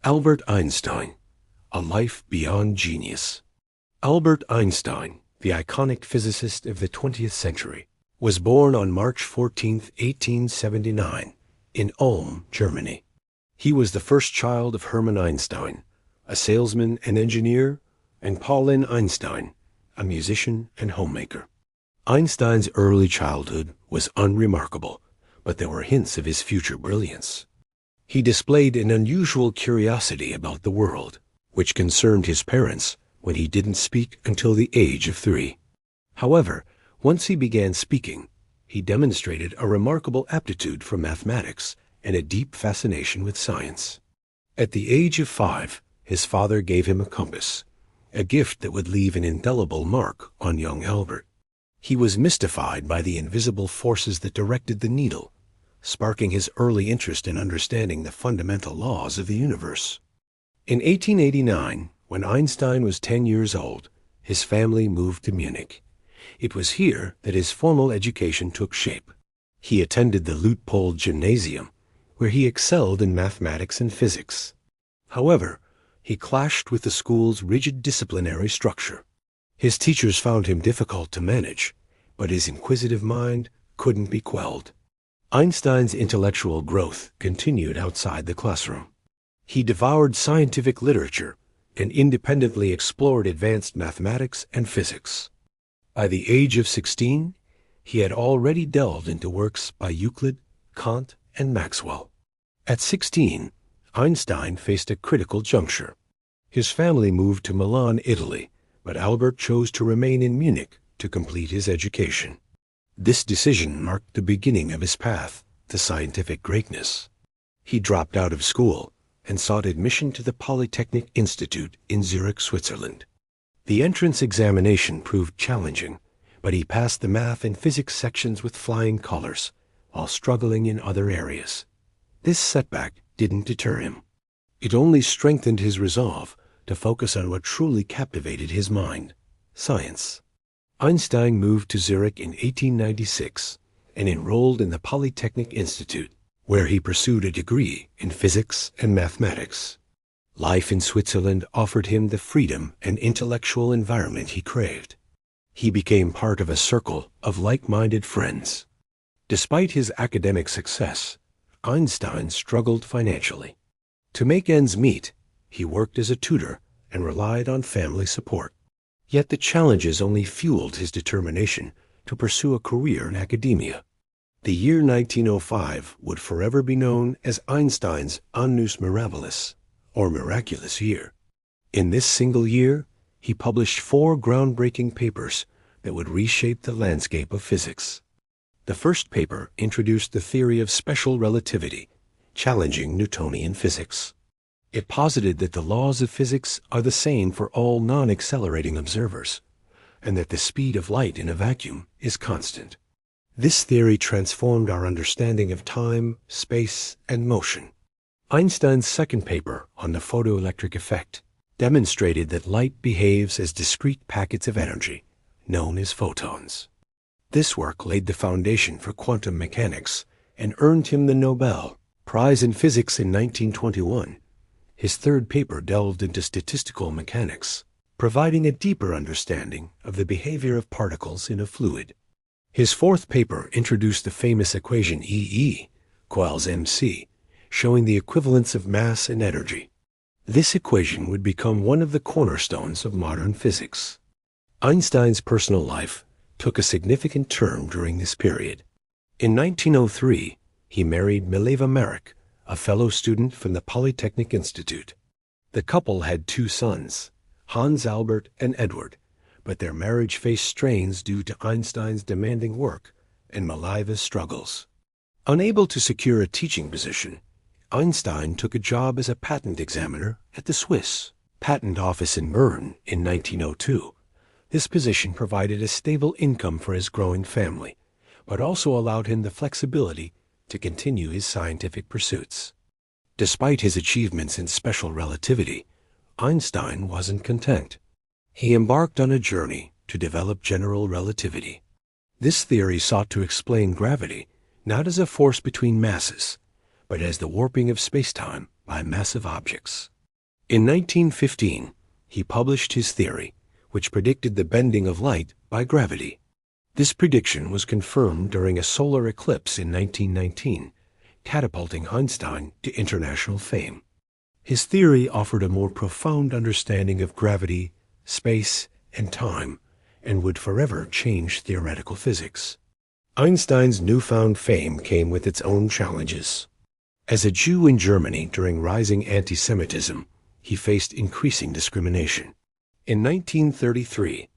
Albert Einstein, A Life Beyond Genius. Albert Einstein, the iconic physicist of the 20th century, was born on March 14, 1879, in Ulm, Germany. He was the first child of Hermann Einstein, a salesman and engineer, and Pauline Einstein, a musician and homemaker. Einstein's early childhood was unremarkable, but there were hints of his future brilliance. He displayed an unusual curiosity about the world, which concerned his parents when he didn't speak until the age of 3. However, once he began speaking, he demonstrated a remarkable aptitude for mathematics and a deep fascination with science. At the age of 5, his father gave him a compass, a gift that would leave an indelible mark on young Albert. He was mystified by the invisible forces that directed the needle, sparking his early interest in understanding the fundamental laws of the universe. In 1889, when Einstein was 10 years old, his family moved to Munich. It was here that his formal education took shape. He attended the Luitpold Gymnasium, where he excelled in mathematics and physics. However, he clashed with the school's rigid disciplinary structure. His teachers found him difficult to manage, but his inquisitive mind couldn't be quelled. Einstein's intellectual growth continued outside the classroom. He devoured scientific literature and independently explored advanced mathematics and physics. By the age of 16, he had already delved into works by Euclid, Kant, and Maxwell. At 16, Einstein faced a critical juncture. His family moved to Milan, Italy, but Albert chose to remain in Munich to complete his education. This decision marked the beginning of his path to scientific greatness. He dropped out of school and sought admission to the Polytechnic Institute in Zurich, Switzerland. The entrance examination proved challenging, but he passed the math and physics sections with flying colors, while struggling in other areas. This setback didn't deter him. It only strengthened his resolve to focus on what truly captivated his mind: science. Einstein moved to Zurich in 1896 and enrolled in the Polytechnic Institute, where he pursued a degree in physics and mathematics. Life in Switzerland offered him the freedom and intellectual environment he craved. He became part of a circle of like-minded friends. Despite his academic success, Einstein struggled financially. To make ends meet, he worked as a tutor and relied on family support. Yet the challenges only fueled his determination to pursue a career in academia. The year 1905 would forever be known as Einstein's Annus Mirabilis, or miraculous year. In this single year, he published 4 groundbreaking papers that would reshape the landscape of physics. The first paper introduced the theory of special relativity, challenging Newtonian physics. It posited that the laws of physics are the same for all non-accelerating observers, and that the speed of light in a vacuum is constant. This theory transformed our understanding of time, space, and motion. Einstein's second paper on the photoelectric effect demonstrated that light behaves as discrete packets of energy, known as photons. This work laid the foundation for quantum mechanics and earned him the Nobel Prize in Physics in 1921. His third paper delved into statistical mechanics, providing a deeper understanding of the behavior of particles in a fluid. His fourth paper introduced the famous equation E equals mc, showing the equivalence of mass and energy. This equation would become one of the cornerstones of modern physics. Einstein's personal life took a significant turn during this period. In 1903, he married Mileva Marek, a fellow student from the Polytechnic Institute. The couple had 2 sons, Hans Albert and Edward, but their marriage faced strains due to Einstein's demanding work and Mileva's struggles. Unable to secure a teaching position, Einstein took a job as a patent examiner at the Swiss Patent Office in Bern in 1902. This position provided a stable income for his growing family, but also allowed him the flexibility to continue his scientific pursuits. Despite his achievements in special relativity, Einstein wasn't content. He embarked on a journey to develop general relativity. This theory sought to explain gravity not as a force between masses, but as the warping of spacetime by by massive objects. In 1915, he published his theory, which predicted the bending of light by gravity. This prediction was confirmed during a solar eclipse in 1919, catapulting Einstein to international fame. His theory offered a more profound understanding of gravity, space, and time, and would forever change theoretical physics. Einstein's newfound fame came with its own challenges. As a Jew in Germany during rising anti-Semitism, he faced increasing discrimination. In 1933,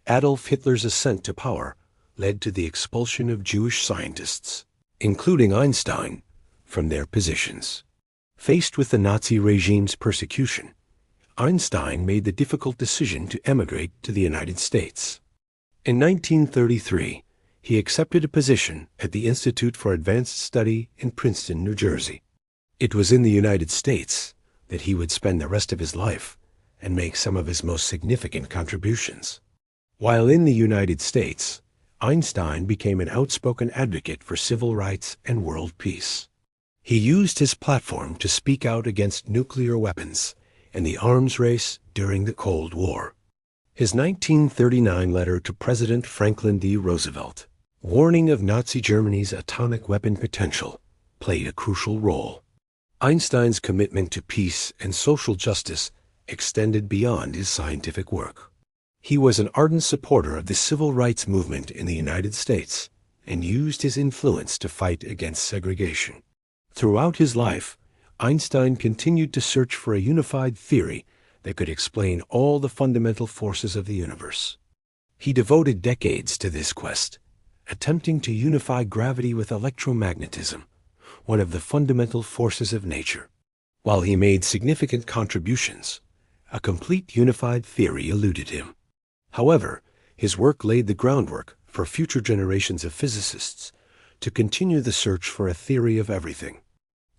Adolf Hitler's ascent to power led to the expulsion of Jewish scientists, including Einstein, from their positions. Faced with the Nazi regime's persecution, Einstein made the difficult decision to emigrate to the United States. In 1933, he accepted a position at the Institute for Advanced Study in Princeton, New Jersey. It was in the United States that he would spend the rest of his life and make some of his most significant contributions. While in the United States, Einstein became an outspoken advocate for civil rights and world peace. He used his platform to speak out against nuclear weapons and the arms race during the Cold War. His 1939 letter to President Franklin D. Roosevelt, warning of Nazi Germany's atomic weapon potential, played a crucial role. Einstein's commitment to peace and social justice extended beyond his scientific work. He was an ardent supporter of the civil rights movement in the United States and used his influence to fight against segregation. Throughout his life, Einstein continued to search for a unified theory that could explain all the fundamental forces of the universe. He devoted decades to this quest, attempting to unify gravity with electromagnetism, one of the fundamental forces of nature. While he made significant contributions, a complete unified theory eluded him. However, his work laid the groundwork for future generations of physicists to continue the search for a theory of everything.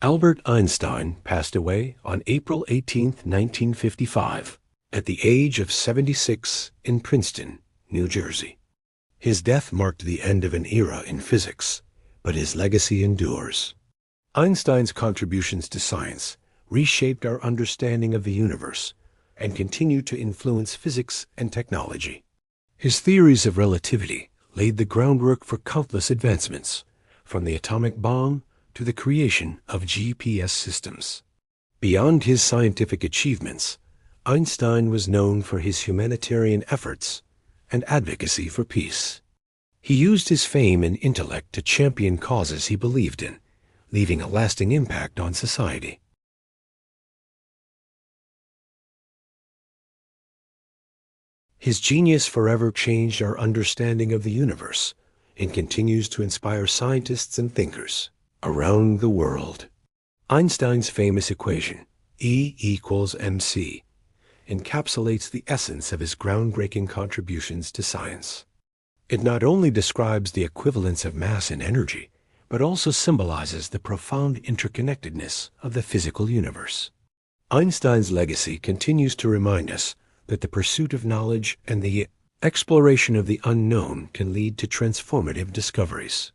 Albert Einstein passed away on April 18, 1955, at the age of 76 in Princeton, New Jersey. His death marked the end of an era in physics, but his legacy endures. Einstein's contributions to science reshaped our understanding of the universe and continue to influence physics and technology. His theories of relativity laid the groundwork for countless advancements, from the atomic bomb to the creation of GPS systems. Beyond his scientific achievements, Einstein was known for his humanitarian efforts and advocacy for peace. He used his fame and intellect to champion causes he believed in, leaving a lasting impact on society. His genius forever changed our understanding of the universe and continues to inspire scientists and thinkers around the world. Einstein's famous equation, E equals mc, encapsulates the essence of his groundbreaking contributions to science. It not only describes the equivalence of mass and energy, but also symbolizes the profound interconnectedness of the physical universe. Einstein's legacy continues to remind us that the pursuit of knowledge and the exploration of the unknown can lead to transformative discoveries.